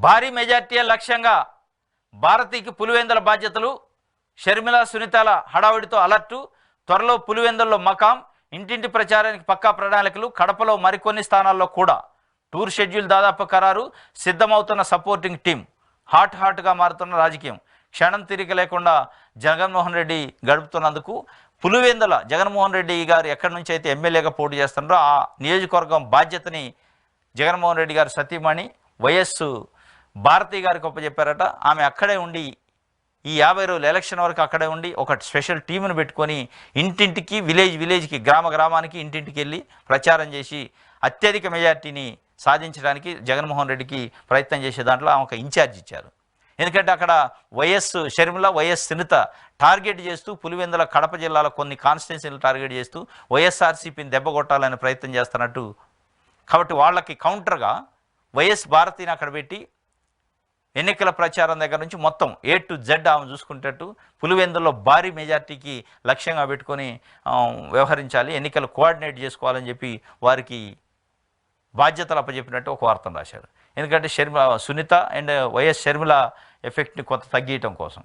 భారీ మెజార్టీ లక్ష్యంగా భారతికి పులివెందుల బాధ్యతలు. షర్మిల సునీతల హడావుడితో అలర్టు. త్వరలో పులివెందుల్లో మకాం. ఇంటింటి ప్రచారానికి పక్కా ప్రణాళికలు. కడపలో మరికొన్ని స్థానాల్లో కూడా టూర్ షెడ్యూల్ దాదాపు ఖరారు. సిద్ధమవుతున్న సపోర్టింగ్ టీం. హాట్గా మారుతున్న రాజకీయం. క్షణం తిరిగి లేకుండా జగన్మోహన్ రెడ్డి గడుపుతున్నందుకు పులివెందుల జగన్మోహన్ రెడ్డి గారు ఎక్కడి నుంచి అయితే ఎమ్మెల్యేగా పోటీ చేస్తున్నారో ఆ నియోజకవర్గం బాధ్యతని జగన్మోహన్ రెడ్డి గారు సతీమణి వైఎస్ భారతి గారికి ఒప్పచెప్పారట. ఆమె అక్కడే ఉండి ఈ 50 రోజుల ఎలక్షన్ వరకు అక్కడే ఉండి ఒక స్పెషల్ టీమును పెట్టుకొని ఇంటింటికి విలేజ్కి గ్రామానికి ఇంటింటికి వెళ్ళి ప్రచారం చేసి అత్యధిక మెజార్టీని సాధించడానికి జగన్మోహన్ రెడ్డికి ప్రయత్నం చేసే దాంట్లో ఆమె ఒక ఇన్ఛార్జ్ ఇచ్చారు. ఎందుకంటే అక్కడ YS Sharmila YS Sunitha target చేస్తూ పులివెందుల కడప జిల్లాలో కొన్ని కాన్స్టిట్యున్సీలు టార్గెట్ చేస్తూ వైఎస్ఆర్సీపీని దెబ్బ కొట్టాలని ప్రయత్నం చేస్తున్నట్టు. కాబట్టి వాళ్ళకి కౌంటర్గా వైఎస్ భారతిని అక్కడ పెట్టి ఎన్నికల ప్రచారం దగ్గర నుంచి మొత్తం A to Z ఆమె చూసుకుంటట్టు పులివెందుల్లో భారీ మెజార్టీకి లక్ష్యంగా పెట్టుకొని వ్యవహరించాలి, ఎన్నికలు కోఆర్డినేట్ చేసుకోవాలని చెప్పి వారికి బాధ్యతలు అప్పచెప్పినట్టు ఒక వార్తను రాశారు. ఎందుకంటే సునీత అండ్ వైఎస్ షర్మిల ఎఫెక్ట్ని కొంత తగ్గించడం కోసం.